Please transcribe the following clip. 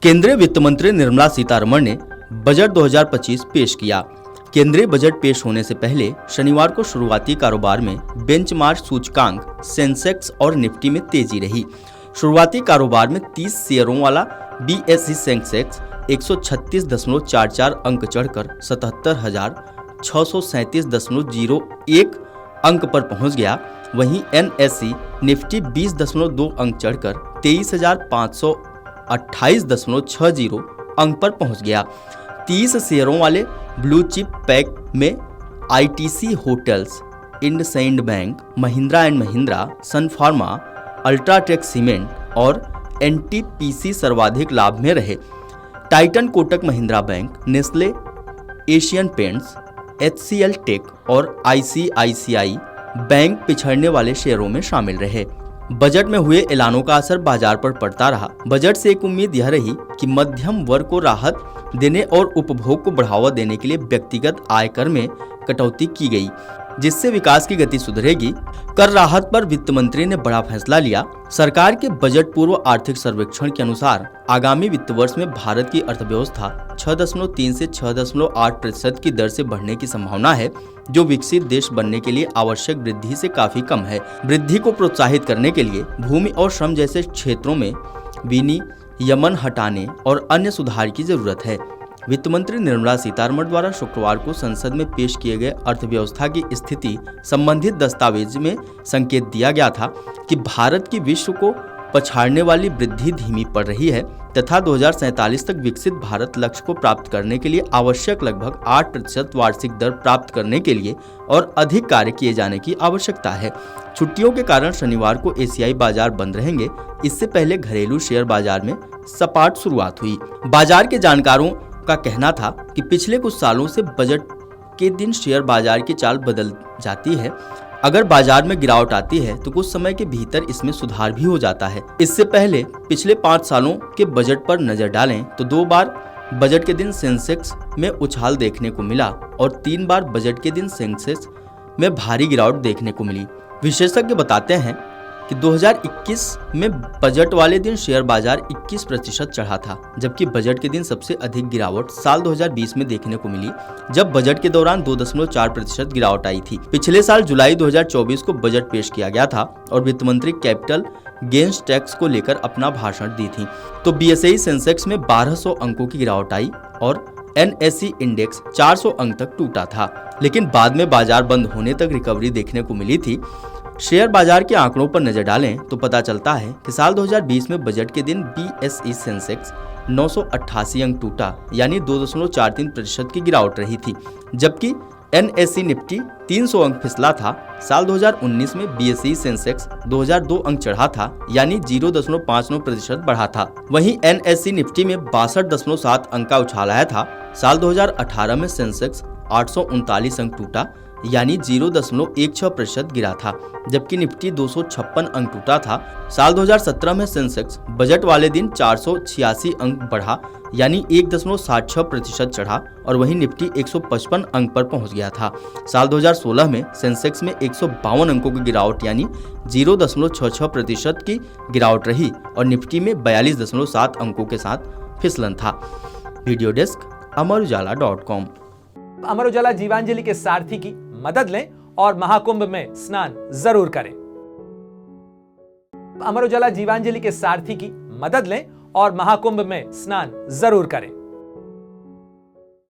केंद्रीय वित्त मंत्री निर्मला सीतारमण ने बजट 2025 पेश किया। केंद्रीय बजट पेश होने से पहले शनिवार को शुरुआती कारोबार में बेंचमार्क सूचकांक सेंसेक्स और निफ्टी में तेजी रही। शुरुआती कारोबार में 30 शेयरों वाला बीएसई सेंसेक्स 136.44 अंक चढ़कर 77,637.01 अंक पर पहुंच गया। वहीं एनएसई निफ्टी 20.2 अंक चढ़कर 23,528.60 अंक पर पहुंच गया। 30 शेयरों वाले ब्लू चिप पैक में ITC hotels, IndusInd bank, Mahindra and Mahindra, sun pharma, ultratech cement और एनटीपीसी सर्वाधिक लाभ में रहे। Titan Kotak Mahindra bank, Nestle, asian paints, HCL tech और आईसीआईसीआई बैंक पिछड़ने वाले शेयरों में शामिल रहे। बजट में हुए ऐलानों का असर बाजार पर पड़ता रहा। बजट से एक उम्मीद यह रही कि मध्यम वर्ग को राहत देने और उपभोग को बढ़ावा देने के लिए व्यक्तिगत आयकर में कटौती की गई, जिससे विकास की गति सुधरेगी। कर राहत पर वित्त मंत्री ने बड़ा फैसला लिया। सरकार के बजट पूर्व आर्थिक सर्वेक्षण के अनुसार आगामी वित्त वर्ष में भारत की अर्थव्यवस्था 6.3 से 6.8% की दर से बढ़ने की संभावना है, जो विकसित देश बनने के लिए आवश्यक वृद्धि से काफी कम है। वृद्धि को प्रोत्साहित करने के लिए भूमि और श्रम जैसे क्षेत्रों में विनियमन हटाने और अन्य सुधार की जरूरत है। वित्त मंत्री निर्मला सीतारमण द्वारा शुक्रवार को संसद में पेश किए गए अर्थव्यवस्था की स्थिति संबंधित दस्तावेज में संकेत दिया गया था कि भारत की विश्व को पछाड़ने वाली वृद्धि धीमी पड़ रही है तथा 2047 तक विकसित भारत लक्ष्य को प्राप्त करने के लिए आवश्यक लगभग 8% वार्षिक दर प्राप्त करने के लिए और अधिक कार्य किए जाने की आवश्यकता है। छुट्टियों के कारण शनिवार को एशियाई बाजार बंद रहेंगे। इससे पहले घरेलू शेयर बाजार में सपाट शुरुआत हुई। बाजार के जानकारों का कहना था कि पिछले कुछ सालों से बजट के दिन शेयर बाजार की चाल बदल जाती है। अगर बाजार में गिरावट आती है तो कुछ समय के भीतर इसमें सुधार भी हो जाता है। इससे पहले पिछले 5 सालों के बजट पर नजर डालें तो 2 बार बजट के दिन सेंसेक्स में उछाल देखने को मिला और 3 बार बजट के दिन सेंसेक्स में भारी गिरावट देखने को मिली। विशेषज्ञ बताते हैं कि 2021 में बजट वाले दिन शेयर बाजार 21% चढ़ा था, जबकि बजट के दिन सबसे अधिक गिरावट साल 2020 में देखने को मिली, जब बजट के दौरान 2.4% गिरावट आई थी। पिछले साल जुलाई 2024 को बजट पेश किया गया था और वित्त मंत्री कैपिटल गेन्स टैक्स को लेकर अपना भाषण दी थी, तो बीएसई सेंसेक्स में 1200 अंकों की गिरावट आई और एनएसई इंडेक्स 400 अंक तक टूटा था, लेकिन बाद में बाजार बंद होने तक रिकवरी देखने को मिली थी। शेयर बाजार के आंकड़ों पर नजर डालें तो पता चलता है कि साल 2020 में बजट के दिन बीएसई सेंसेक्स 988 अंक टूटा, यानी 2.43% की गिरावट रही थी, जबकि एनएसई निफ्टी 300 अंक फिसला था। साल 2019 में बीएसई सेंसेक्स 2002 अंक चढ़ा था, यानी 0.59% बढ़ा था। वहीं एनएसई निफ्टी में 62.7 अंक का उछाल आया था। साल 2018 में सेंसेक्स 839 अंक टूटा, यानी 0.16% गिरा था, जबकि निफ्टी 256 अंक टूटा था। साल 2017 में सेंसेक्स बजट वाले दिन 486 अंक बढ़ा, यानी 1.76% चढ़ा और वहीं निफ्टी 155 अंक पर पहुंच गया था। साल 2016 में सेंसेक्स में 152 अंकों की गिरावट, यानी 0.66% की गिरावट रही और निफ्टी में 42.7 अंकों के साथ फिसलन था। Video desk अमरउजाला.com। अमर उजाला जीवांजलि के सारथी की मदद लें और महाकुंभ में स्नान जरूर करें। अमर उजाला जीवांजलि के सारथी की मदद लें और महाकुंभ में स्नान जरूर करें।